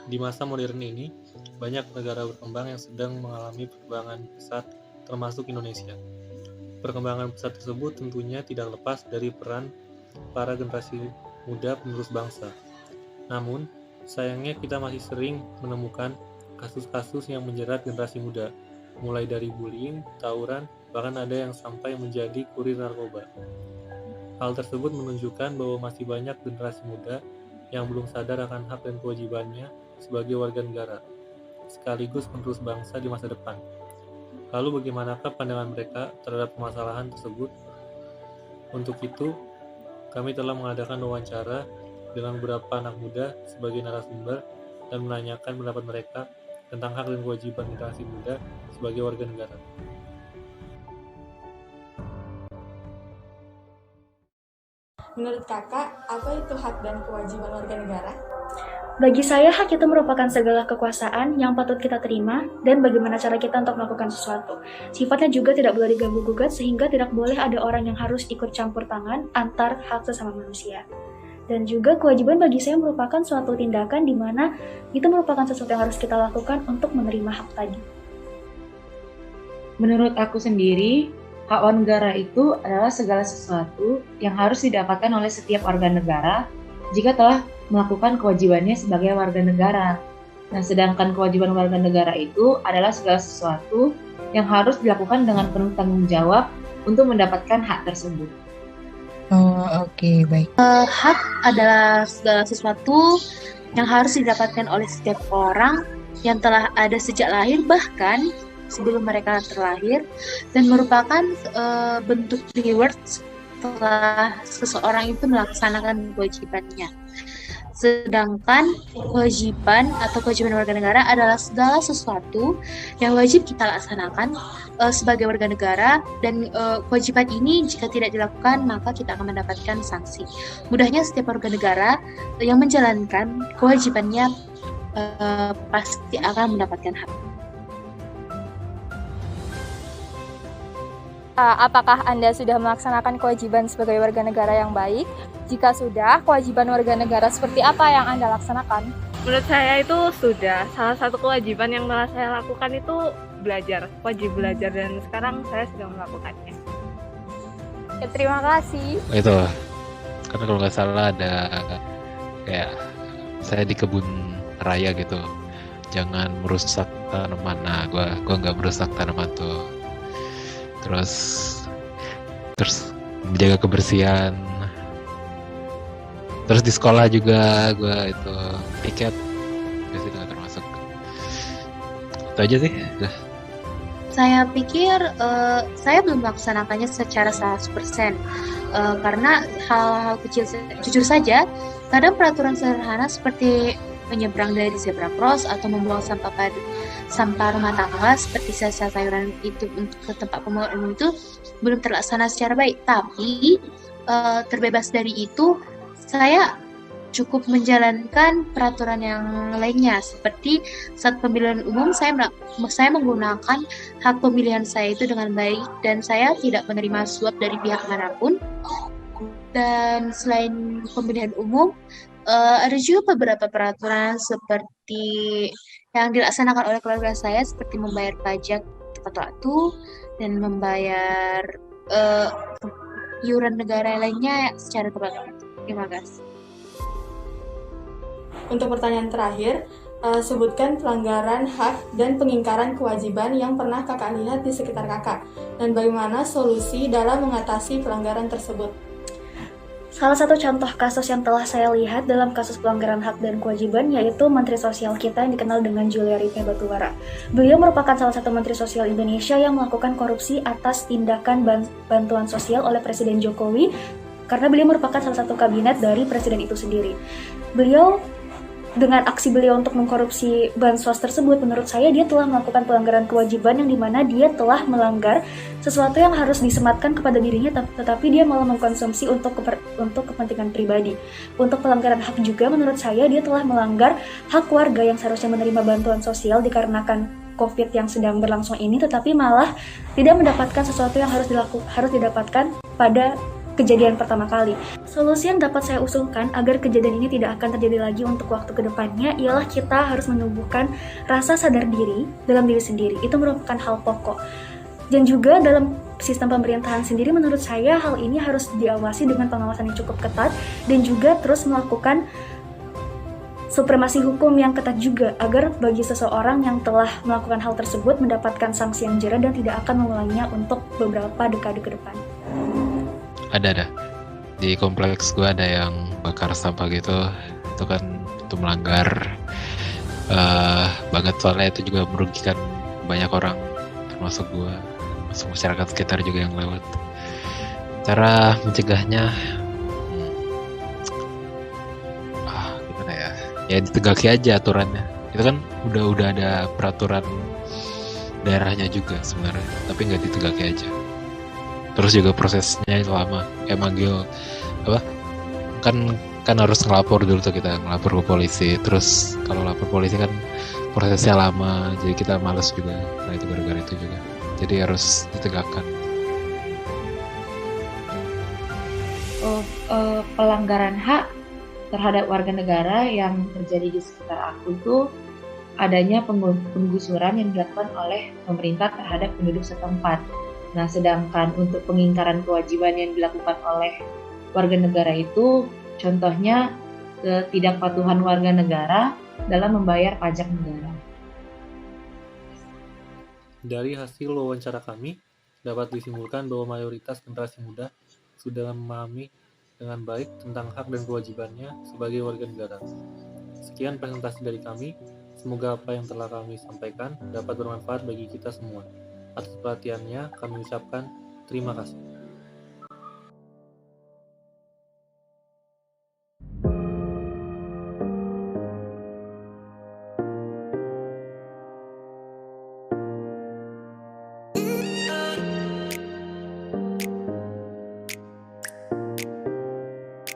Di masa modern ini, banyak negara berkembang yang sedang mengalami perkembangan pesat, termasuk Indonesia. Perkembangan pesat tersebut tentunya tidak lepas dari peran para generasi muda penerus bangsa. Namun, sayangnya kita masih sering menemukan kasus-kasus yang menjerat generasi muda, mulai dari bullying, tawuran, bahkan ada yang sampai menjadi kurir narkoba. Hal tersebut menunjukkan bahwa masih banyak generasi muda yang belum sadar akan hak dan kewajibannya sebagai warga negara, sekaligus penerus bangsa di masa depan. Lalu bagaimanakah pandangan mereka terhadap permasalahan tersebut? Untuk itu, kami telah mengadakan wawancara dengan beberapa anak muda sebagai narasumber dan menanyakan pendapat mereka tentang hak dan kewajiban generasi muda sebagai warga negara. Menurut kakak, apa itu hak dan kewajiban warga negara? Bagi saya, hak itu merupakan segala kekuasaan yang patut kita terima dan bagaimana cara kita untuk melakukan sesuatu. Sifatnya juga tidak boleh diganggu-gugat sehingga tidak boleh ada orang yang harus ikut campur tangan antar hak sesama manusia. Dan juga kewajiban bagi saya merupakan suatu tindakan di mana itu merupakan sesuatu yang harus kita lakukan untuk menerima hak tadi. Menurut aku sendiri, hak warga negara itu adalah segala sesuatu yang harus didapatkan oleh setiap warga negara jika telah melakukan kewajibannya sebagai warga negara. Nah, sedangkan kewajiban warga negara itu adalah segala sesuatu yang harus dilakukan dengan penuh tanggung jawab untuk mendapatkan hak tersebut. Oke, baik. Hak adalah segala sesuatu yang harus didapatkan oleh setiap orang yang telah ada sejak lahir, bahkan sebelum mereka terlahir, dan merupakan bentuk reward setelah seseorang itu melaksanakan kewajibannya. Sedangkan kewajiban atau kewajiban warga negara adalah segala sesuatu yang wajib kita laksanakan sebagai warga negara, dan kewajiban ini jika tidak dilakukan maka kita akan mendapatkan sanksi. Mudahnya setiap warga negara yang menjalankan kewajibannya pasti akan mendapatkan hak. Apakah Anda sudah melaksanakan kewajiban sebagai warga negara yang baik? Jika sudah, kewajiban warga negara seperti apa yang Anda laksanakan? Menurut saya itu sudah. Salah satu kewajiban yang telah saya lakukan itu belajar, wajib belajar, dan sekarang saya sudah melakukannya. Ya, terima kasih. Itu, karena kalau nggak salah ada kayak saya di kebun raya gitu, jangan merusak tanaman. Nah, gua nggak merusak tanaman tuh. Terus menjaga kebersihan. Terus di sekolah juga gue itu tiket itu nggak termasuk. Itu aja sih. Saya pikir saya belum melaksanakannya secara 100%, karena hal-hal kecil, jujur saja, kadang peraturan sederhana seperti menyeberang dari zebra cross atau membuang sampah rumah tangga seperti sisa sayuran itu untuk ke tempat pembuangan umum itu belum terlaksana secara baik. Tapi terbebas dari itu, saya cukup menjalankan peraturan yang lainnya, seperti saat pemilihan umum saya menggunakan hak pemilihan saya itu dengan baik, dan saya tidak menerima suap dari pihak manapun. Dan selain pemilihan umum, ada juga beberapa peraturan seperti yang dilaksanakan oleh keluarga saya, seperti membayar pajak tepat waktu dan membayar iuran negara lainnya secara tepat waktu. Terima kasih. Untuk pertanyaan terakhir, sebutkan pelanggaran hak dan pengingkaran kewajiban yang pernah kakak lihat di sekitar kakak, dan bagaimana solusi dalam mengatasi pelanggaran tersebut. Salah satu contoh kasus yang telah saya lihat dalam kasus pelanggaran hak dan kewajiban yaitu Menteri Sosial kita yang dikenal dengan Juliari P. Batubara. Beliau merupakan salah satu Menteri Sosial Indonesia yang melakukan korupsi atas tindakan bantuan sosial oleh Presiden Jokowi, karena beliau merupakan salah satu kabinet dari presiden itu sendiri. Dengan aksi beliau untuk mengkorupsi bansos tersebut, menurut saya dia telah melakukan pelanggaran kewajiban yang dimana dia telah melanggar sesuatu yang harus disematkan kepada dirinya, tetapi dia malah mengkonsumsi untuk kepentingan pribadi. Untuk pelanggaran hak juga, menurut saya dia telah melanggar hak warga yang seharusnya menerima bantuan sosial dikarenakan COVID yang sedang berlangsung ini, tetapi malah tidak mendapatkan sesuatu yang harus didapatkan pada kejadian pertama kali. Solusi yang dapat saya usulkan agar kejadian ini tidak akan terjadi lagi untuk waktu kedepannya ialah kita harus menumbuhkan rasa sadar diri dalam diri sendiri. Itu merupakan hal pokok. Dan juga dalam sistem pemerintahan sendiri menurut saya hal ini harus diawasi dengan pengawasan yang cukup ketat dan juga terus melakukan supremasi hukum yang ketat juga agar bagi seseorang yang telah melakukan hal tersebut mendapatkan sanksi yang jera dan tidak akan mengulanginya untuk beberapa dekade ke depan. Ada. Di kompleks gue ada yang bakar sampah gitu. Itu kan itu melanggar banget, soalnya itu juga merugikan banyak orang, termasuk gue, termasuk masyarakat sekitar juga yang lewat. Cara mencegahnya gimana ya? Ya ditegaki aja aturannya. Itu kan udah ada peraturan daerahnya juga sebenarnya, tapi nggak ditegaki aja. Terus juga prosesnya itu lama, kayak manggil kan harus ngelapor dulu tuh, kita ngelapor ke polisi. Terus kalau lapor polisi kan prosesnya lama, jadi kita males juga. Nah itu gara-gara itu juga, jadi harus ditegakkan. Pelanggaran hak terhadap warga negara yang terjadi di sekitar aku tuh adanya penggusuran yang dilakukan oleh pemerintah terhadap penduduk setempat. Nah, sedangkan untuk pengingkaran kewajiban yang dilakukan oleh warga negara itu, contohnya ketidakpatuhan warga negara dalam membayar pajak negara. Dari hasil wawancara kami, dapat disimpulkan bahwa mayoritas generasi muda sudah memahami dengan baik tentang hak dan kewajibannya sebagai warga negara. Sekian presentasi dari kami, semoga apa yang telah kami sampaikan dapat bermanfaat bagi kita semua. Atas perhatiannya, kami ucapkan terima kasih.